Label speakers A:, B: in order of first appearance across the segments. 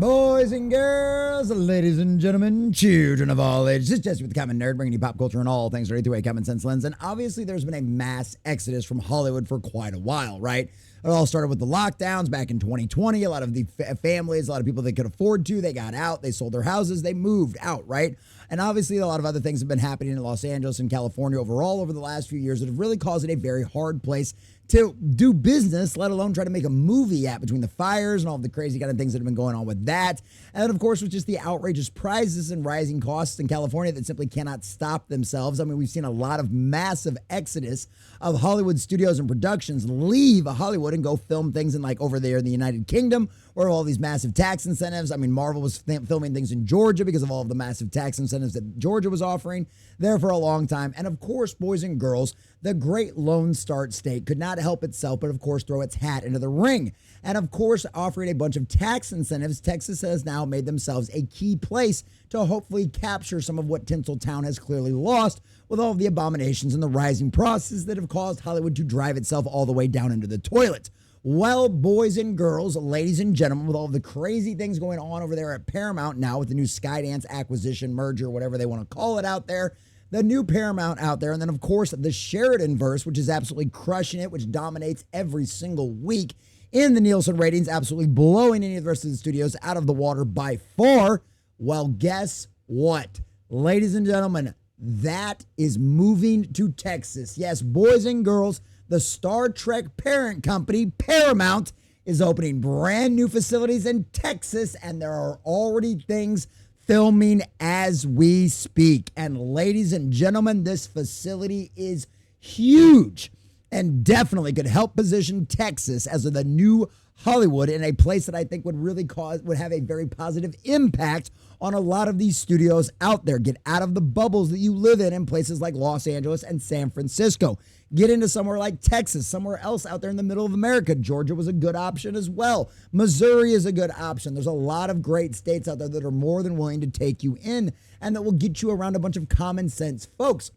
A: Boys and girls, ladies and gentlemen, children of all ages, it's Jesse with the Common Nerd, bringing you pop culture and all things ready through a common sense lens. And obviously, there's been a mass exodus from Hollywood for quite a while, right? It all started with the lockdowns back in 2020. A lot of the families, a lot of people that could afford to, they got out, they sold their houses, they moved out, right? And obviously, a lot of other things have been happening in Los Angeles and California overall over the last few years that have really caused it a very hard place to do business, let alone try to make a movie at, between the fires and all the crazy kind of things that have been going on with that. And then, of course, with just the outrageous prices and rising costs in California that simply cannot stop themselves. I mean, we've seen a lot of massive exodus of Hollywood studios and productions leave Hollywood and go film things in, like, over there in the United Kingdom, where all these massive tax incentives. I mean, Marvel was filming things in Georgia because of all of the massive tax incentives that Georgia was offering there for a long time. And of course, boys and girls, the great Lone Star State could not help itself but, of course, throw its hat into the ring. And of course, offering a bunch of tax incentives, Texas has now made themselves a key place to hopefully capture some of what Tinseltown has clearly lost with all of the abominations and the rising prices that have caused Hollywood to drive itself all the way down into the toilet. Well, boys and girls, ladies and gentlemen, with all of the crazy things going on over there at Paramount now with the new Skydance acquisition, merger, whatever they want to call it out there, the new Paramount out there, and then, of course, the Sheridan verse, which is absolutely crushing it, which dominates every single week in the Nielsen ratings, absolutely blowing any of the rest of the studios out of the water by far. Well, guess what? Ladies and gentlemen, that is moving to Texas. Yes, boys and girls, the Star Trek parent company, Paramount, is opening brand new facilities in Texas, and there are already things filming as we speak. And ladies and gentlemen, this facility is huge and definitely could help position Texas as the new Hollywood in a place that I think would really would have a very positive impact on a lot of these studios out there. Get out of the bubbles that you live in places like Los Angeles and San Francisco. Get into somewhere like Texas, somewhere else out there in the middle of America. Georgia was a good option as well. Missouri is a good option. There's a lot of great states out there that are more than willing to take you in and that will get you around a bunch of common sense folks.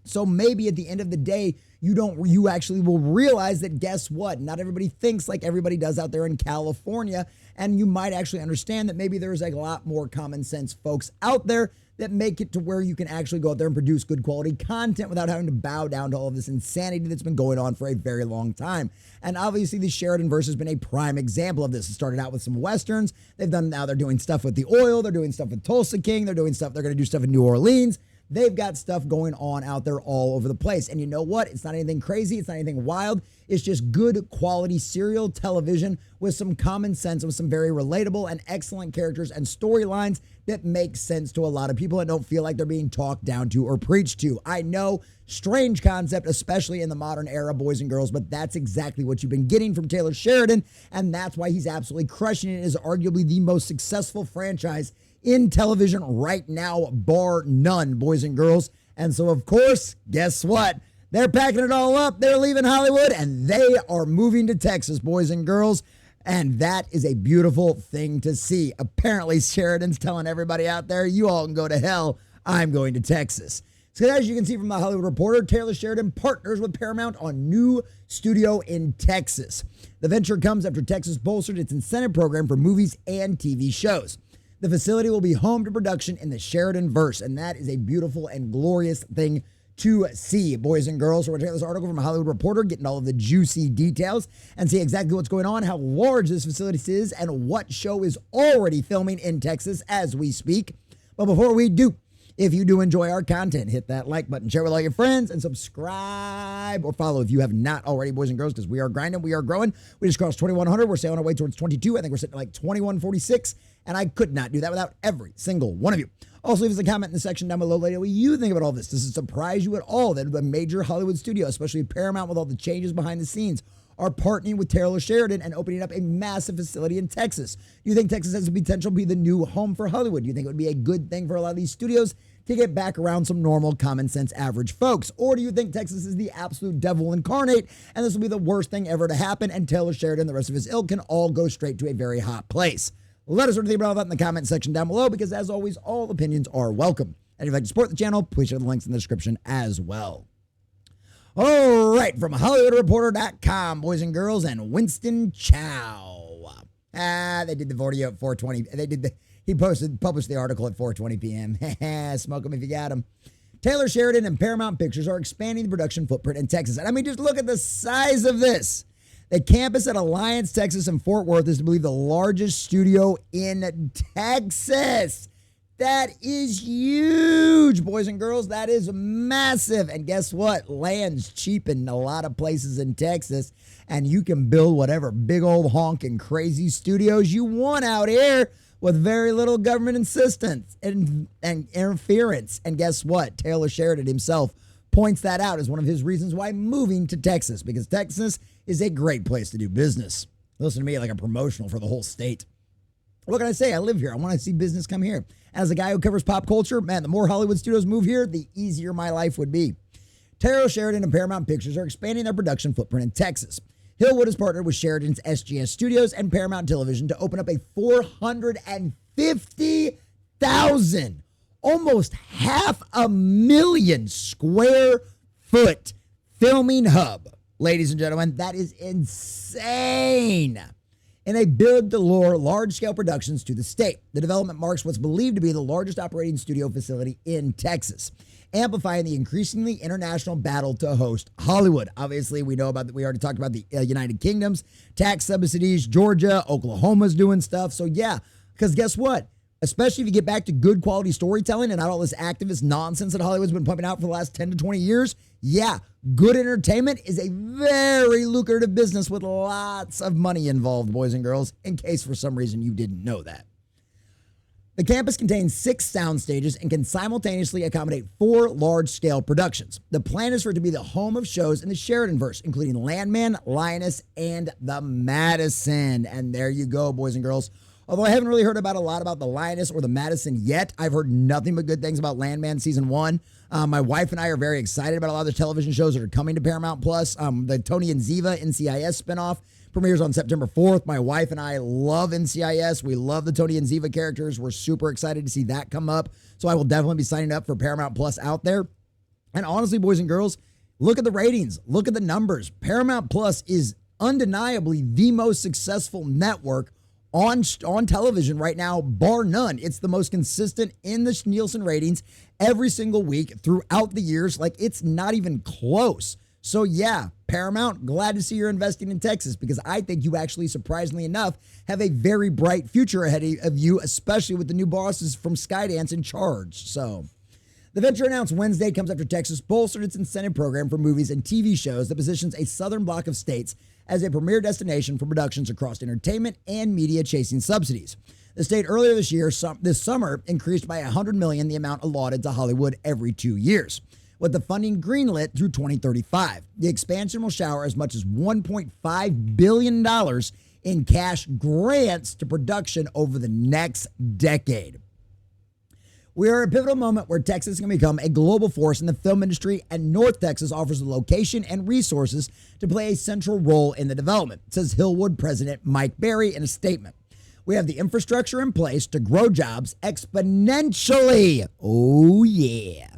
A: So maybe at the end of the day, you actually will realize that, guess what? Not everybody thinks like everybody does out there in California. And you might actually understand that maybe there's like a lot more common sense folks out there that make it to where you can actually go out there and produce good quality content without having to bow down to all of this insanity that's been going on for a very long time. And obviously the Sheridan verse has been a prime example of this. It started out with some Westerns. Now they're doing stuff with the oil. They're doing stuff with Tulsa King. They're going to do stuff in New Orleans. They've got stuff going on out there all over the place. And you know what? It's not anything crazy. It's not anything wild. It's just good quality serial television with some common sense, with some very relatable and excellent characters and storylines that make sense to a lot of people and don't feel like they're being talked down to or preached to. I know, strange concept, especially in the modern era, boys and girls, but that's exactly what you've been getting from Taylor Sheridan, and that's why he's absolutely crushing it. It is arguably the most successful franchise in television right now, bar none, boys and girls. And so, of course, guess what? They're packing it all up. They're leaving Hollywood, and they are moving to Texas, boys and girls. And that is a beautiful thing to see. Apparently, Sheridan's telling everybody out there, you all can go to hell. I'm going to Texas. So as you can see from the Hollywood Reporter, Taylor Sheridan partners with Paramount on new studio in Texas. The venture comes after Texas bolstered its incentive program for movies and TV shows. The facility will be home to production in the Sheridan verse, and that is a beautiful and glorious thing to see, boys and girls. So we're going to take this article from a Hollywood Reporter, getting all of the juicy details and see exactly what's going on, how large this facility is, and what show is already filming in Texas as we speak. But before we do, if you do enjoy our content, hit that like button, share with all your friends, and subscribe or follow if you have not already, boys and girls, because we are grinding, we are growing. We just crossed 2,100. We're sailing our way towards 22. I think we're sitting at like 2,146, and I could not do that without every single one of you. Also, leave us a comment in the section down below later what you think about all this. Does it surprise you at all that a major Hollywood studio, especially Paramount with all the changes behind the scenes, are partnering with Taylor Sheridan and opening up a massive facility in Texas? Do you think Texas has the potential to be the new home for Hollywood? Do you think it would be a good thing for a lot of these studios to get back around some normal, common sense, average folks? Or do you think Texas is the absolute devil incarnate and this will be the worst thing ever to happen and Taylor Sheridan and the rest of his ilk can all go straight to a very hot place? Let us know what you think about that in the comment section down below, because as always, all opinions are welcome. And if you'd like to support the channel, please share the links in the description as well. All right, from HollywoodReporter.com, boys and girls, and Winston Chow. They did the video at 4:20. He published the article at 4:20 p.m. Smoke them if you got them. Taylor Sheridan and Paramount Pictures are expanding the production footprint in Texas. And I mean, just look at the size of this. The campus at Alliance, Texas in Fort Worth is to believe the largest studio in Texas. That is huge, boys and girls. That is massive. And guess what? Land's cheap in a lot of places in Texas, and you can build whatever big old honking crazy studios you want out here with very little government insistence and interference. And guess what? Taylor Sheridan himself points that out as one of his reasons why moving to Texas, because Texas is a great place to do business. Listen to me, like a promotional for the whole state. What can I say? I live here. I want to see business come here. As a guy who covers pop culture, man, the more Hollywood studios move here, the easier my life would be. Taylor Sheridan and Paramount Pictures are expanding their production footprint in Texas. Hillwood has partnered with Sheridan's SGS Studios and Paramount Television to open up a 450,000, almost 500,000 square foot filming hub. Ladies and gentlemen, that is insane. And they bid to lure large-scale productions to the state. The development marks what's believed to be the largest operating studio facility in Texas, amplifying the increasingly international battle to host Hollywood. Obviously, we already talked about the United Kingdom's tax subsidies. Georgia, Oklahoma's doing stuff. So yeah, because guess what? Especially if you get back to good quality storytelling and not all this activist nonsense that Hollywood's been pumping out for the last 10 to 20 years. Yeah, good entertainment is a very lucrative business with lots of money involved, boys and girls, in case for some reason you didn't know that. The campus contains 6 sound stages and can simultaneously accommodate 4 large-scale productions. The plan is for it to be the home of shows in the Sheridanverse, including Landman, Lioness, and the Madison. And there you go, boys and girls. Although I haven't really heard about a lot about the Lioness or the Madison yet, I've heard nothing but good things about Landman Season 1. My wife and I are very excited about a lot of the television shows that are coming to Paramount+. The Tony and Ziva NCIS spinoff premieres on September 4th. My wife and I love NCIS. We love the Tony and Ziva characters. We're super excited to see that come up. So I will definitely be signing up for Paramount+ out there. And honestly, boys and girls, look at the ratings. Look at the numbers. Paramount+ is undeniably the most successful network on television right now, bar none. It's the most consistent in the Nielsen ratings every single week throughout the years. Like, it's not even close. So yeah, Paramount, glad to see you're investing in Texas, because I think you actually, surprisingly enough, have a very bright future ahead of you, especially with the new bosses from Skydance in charge. So the venture announced Wednesday comes after Texas bolstered its incentive program for movies and TV shows that positions a southern block of states as a premier destination for productions across entertainment and media chasing subsidies. The state earlier this summer increased by $100 million the amount allotted to Hollywood every 2 years, with the funding greenlit through 2035. The expansion will shower as much as $1.5 billion in cash grants to production over the next decade. We are at a pivotal moment where Texas can become a global force in the film industry, and North Texas offers the location and resources to play a central role in the development, says Hillwood President Mike Berry in a statement. We have the infrastructure in place to grow jobs exponentially. Oh yeah.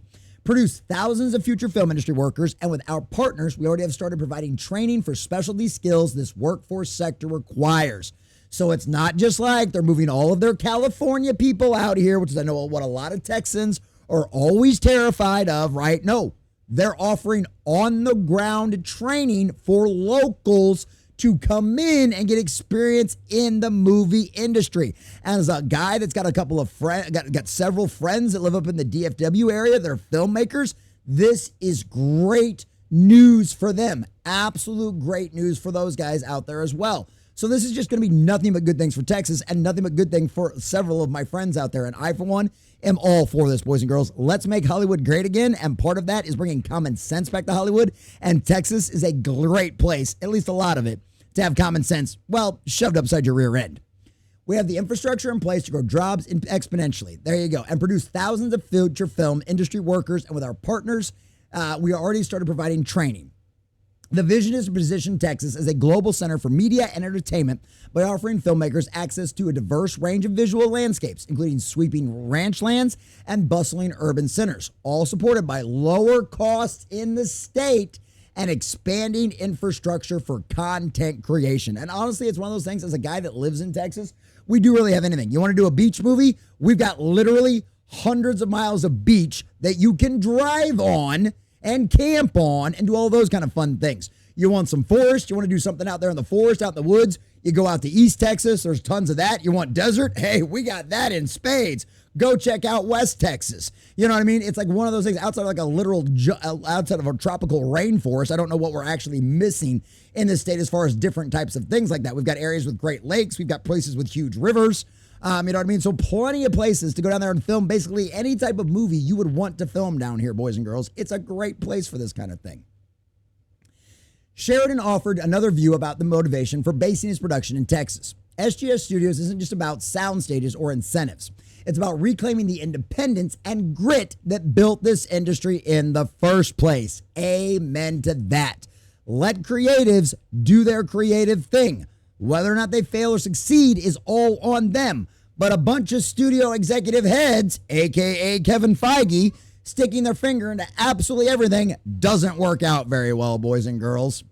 A: Produce thousands of future film industry workers, and with our partners, we already have started providing training for specialty skills this workforce sector requires. So it's not just like they're moving all of their California people out here, which is, I know, what a lot of Texans are always terrified of, right? No, they're offering on-the-ground training for locals to come in and get experience in the movie industry. And as a guy that's got a couple of friends, got several friends that live up in the DFW area that are filmmakers, this is great news for them. Absolute great news for those guys out there as well. So this is just going to be nothing but good things for Texas, and nothing but good thing for several of my friends out there. And I, for one, am all for this, boys and girls. Let's make Hollywood great again, and part of that is bringing common sense back to Hollywood. And Texas is a great place, at least a lot of it, to have common sense, well, shoved upside your rear end. We have the infrastructure in place to grow jobs exponentially. There you go. And produce thousands of future film industry workers. And with our partners, we already started providing training. The vision is to position Texas as a global center for media and entertainment by offering filmmakers access to a diverse range of visual landscapes, including sweeping ranch lands and bustling urban centers, all supported by lower costs in the state and expanding infrastructure for content creation. And honestly, it's one of those things, as a guy that lives in Texas, we do really have anything. You want to do a beach movie? We've got literally hundreds of miles of beach that you can drive on and camp on and do all those kind of fun things. You want some forest? You want to do something out there in the forest, out in the woods? You go out to East Texas. There's tons of that. You want desert? Hey, we got that in spades. Go check out West Texas. You know what I mean? It's like one of those things outside of like a literal, outside of a tropical rainforest. I don't know what we're actually missing in this state as far as different types of things like that. We've got areas with Great Lakes. We've got places with huge rivers. You know what I mean? So plenty of places to go down there and film basically any type of movie you would want to film down here, boys and girls. It's a great place for this kind of thing. Sheridan offered another view about the motivation for basing his production in Texas. SGS Studios isn't just about sound stages or incentives. It's about reclaiming the independence and grit that built this industry in the first place. Amen to that. Let creatives do their creative thing. Whether or not they fail or succeed is all on them. But a bunch of studio executive heads, aka Kevin Feige, sticking their finger into absolutely everything doesn't work out very well, boys and girls.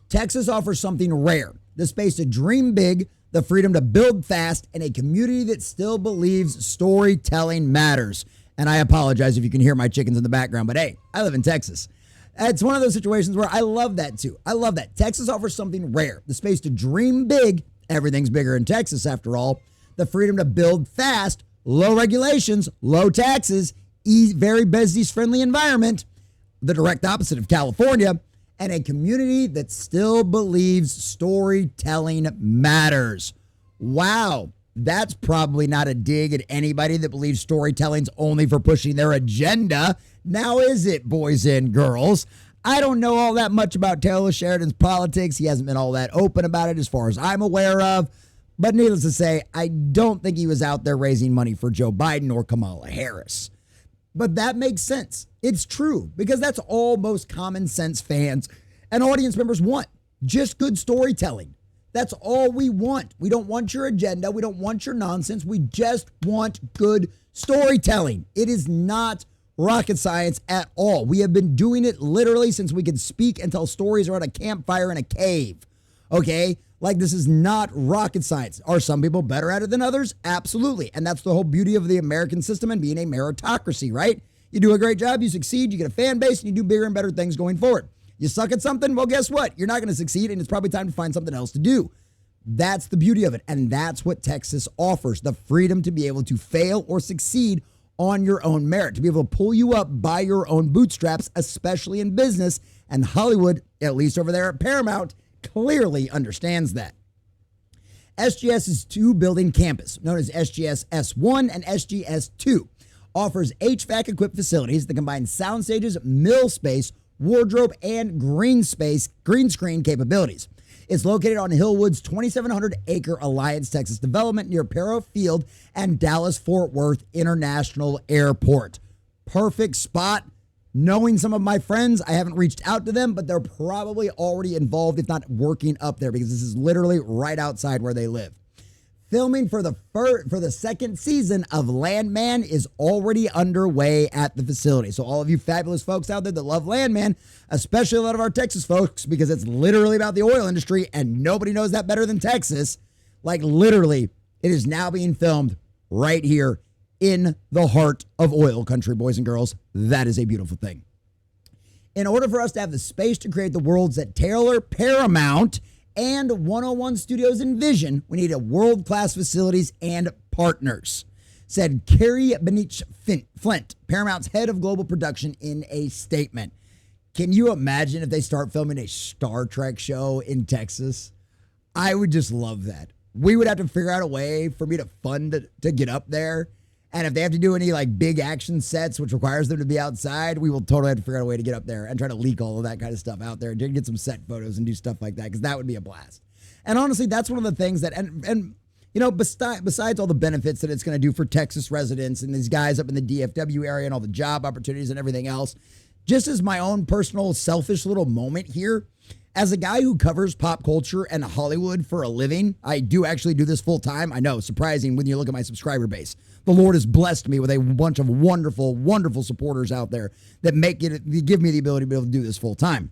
A: Texas offers something rare: the space to dream big, the freedom to build fast, and a community that still believes storytelling matters. And I apologize if you can hear my chickens in the background, but hey, I live in Texas. It's one of those situations where I love that too. I love that. Texas offers something rare: the space to dream big. Everything's bigger in Texas after all. The freedom to build fast, low regulations, low taxes, very business-friendly environment, the direct opposite of California, and a community that still believes storytelling matters. Wow, that's probably not a dig at anybody that believes storytelling's only for pushing their agenda. Now is it, boys and girls? I don't know all that much about Taylor Sheridan's politics. He hasn't been all that open about it as far as I'm aware of. But needless to say, I don't think he was out there raising money for Joe Biden or Kamala Harris. But that makes sense. It's true, because that's all most common sense fans and audience members want. Just good storytelling. That's all we want. We don't want your agenda. We don't want your nonsense. We just want good storytelling. It is not rocket science at all. We have been doing it literally since we could speak and tell stories around a campfire in a cave. Okay? Like, this is not rocket science. Are some people better at it than others? Absolutely. And that's the whole beauty of the American system and being a meritocracy, right? You do a great job, you succeed, you get a fan base, and you do bigger and better things going forward. You suck at something? Well, guess what? You're not going to succeed, and it's probably time to find something else to do. That's the beauty of it. And that's what Texas offers: the freedom to be able to fail or succeed on your own merit, to be able to pull you up by your own bootstraps, especially in business. And Hollywood, at least over there at Paramount, clearly understands that. SGS's two-building campus, known as SGS S1 and SGS 2, offers HVAC-equipped facilities that combine sound stages, mill space, wardrobe, and green screen capabilities. It's located on Hillwood's 2,700-acre Alliance, Texas development near Perro Field and Dallas-Fort Worth International Airport. Perfect spot. Knowing some of my friends, I haven't reached out to them, but they're probably already involved, if not working up there, because this is literally right outside where they live. Filming for the second season of Landman is already underway at the facility. So all of you fabulous folks out there that love Landman, especially a lot of our Texas folks, because it's literally about the oil industry and nobody knows that better than Texas. Like, literally, it is now being filmed right here in the heart of oil country, boys and girls. That is a beautiful thing. In order for us to have the space to create the worlds that Taylor, Paramount, and 101 Studios envision, we need a world-class facilities and partners, said Carrie Benich-Flint, Paramount's head of global production, in a statement. Can you imagine if they start filming a Star Trek show in Texas? I would just love that. We would have to figure out a way for me to fund to get up there. And if they have to do any like big action sets, which requires them to be outside, we will totally have to figure out a way to get up there and try to leak all of that kind of stuff out there and get some set photos and do stuff like that, because that would be a blast. And honestly, that's one of the things that, and you know, besides all the benefits that it's going to do for Texas residents and these guys up in the DFW area and all the job opportunities and everything else, just as my own personal selfish little moment here, As a guy who covers pop culture and Hollywood for a living, I do actually do this full time. I know, surprising when you look at my subscriber base. The Lord has blessed me with a bunch of wonderful, wonderful supporters out there that give me the ability to be able to do this full time.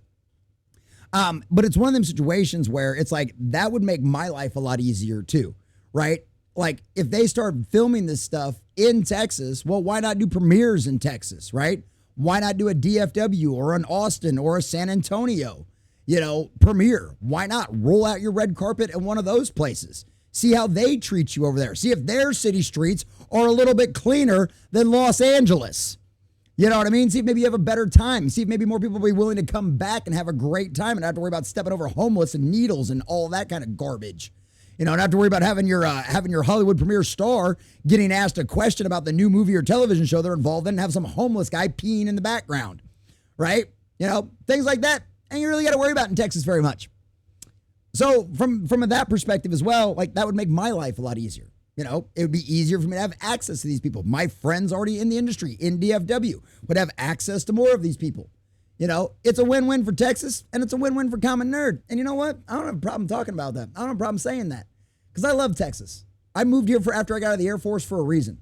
A: But it's one of them situations where it's like, that would make my life a lot easier too, right? Like if they start filming this stuff in Texas, well, why not do premieres in Texas, right? Why not do a DFW or an Austin or a San Antonio, premiere? Why not roll out your red carpet in one of those places? See how they treat you over there. See if their city streets are a little bit cleaner than Los Angeles. You know what I mean? See if maybe you have a better time. See if maybe more people will be willing to come back and have a great time and not have to worry about stepping over homeless and needles and all that kind of garbage. Not have to worry about having your Hollywood premiere star getting asked a question about the new movie or television show they're involved in and have some homeless guy peeing in the background, right? Things like that. And you really got to worry about in Texas very much. So from that perspective as well, like that would make my life a lot easier. It would be easier for me to have access to these people. My friends already in the industry, in DFW, would have access to more of these people. It's a win-win for Texas, and it's a win-win for Common Nerd. And you know what? I don't have a problem talking about that. I don't have a problem saying that because I love Texas. I moved here after I got out of the Air Force for a reason.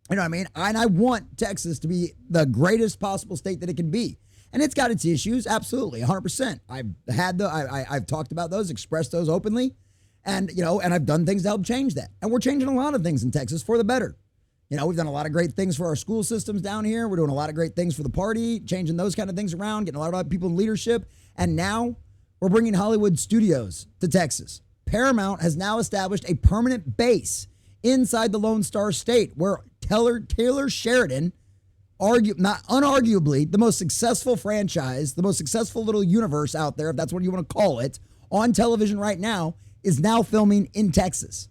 A: You know what I mean? And I want Texas to be the greatest possible state that it can be. And it's got its issues, absolutely, 100%. I've talked about those, expressed those openly, and and I've done things to help change that. And we're changing a lot of things in Texas for the better. We've done a lot of great things for our school systems down here. We're doing a lot of great things for the party, changing those kind of things around, getting a lot of people in leadership. And now we're bringing Hollywood studios to Texas. Paramount has now established a permanent base inside the Lone Star State where Taylor Sheridan, not unarguably the most successful franchise, the most successful little universe out there, if that's what you want to call it, on television right now, is now filming in Texas.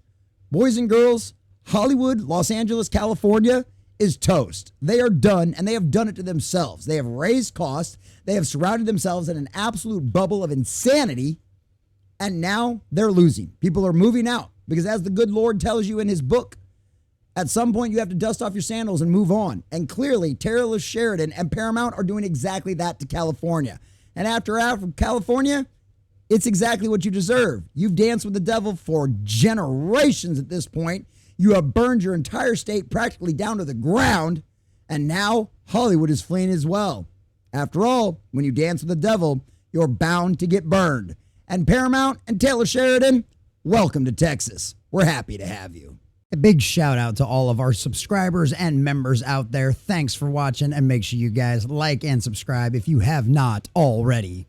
A: Boys and girls, Hollywood, Los Angeles, California is toast. They are done, and they have done it to themselves. They have raised costs. They have surrounded themselves in an absolute bubble of insanity, and now they're losing. People are moving out because, as the good Lord tells you in his book, at some point you have to dust off your sandals and move on. And clearly, Taylor Sheridan and Paramount are doing exactly that to California. And after California, it's exactly what you deserve. You've danced with the devil for generations at this point. You have burned your entire state practically down to the ground, and now Hollywood is fleeing as well. After all, when you dance with the devil, you're bound to get burned. And Paramount and Taylor Sheridan, welcome to Texas. We're happy to have you. A big shout out to all of our subscribers and members out there. Thanks for watching, and make sure you guys like and subscribe if you have not already.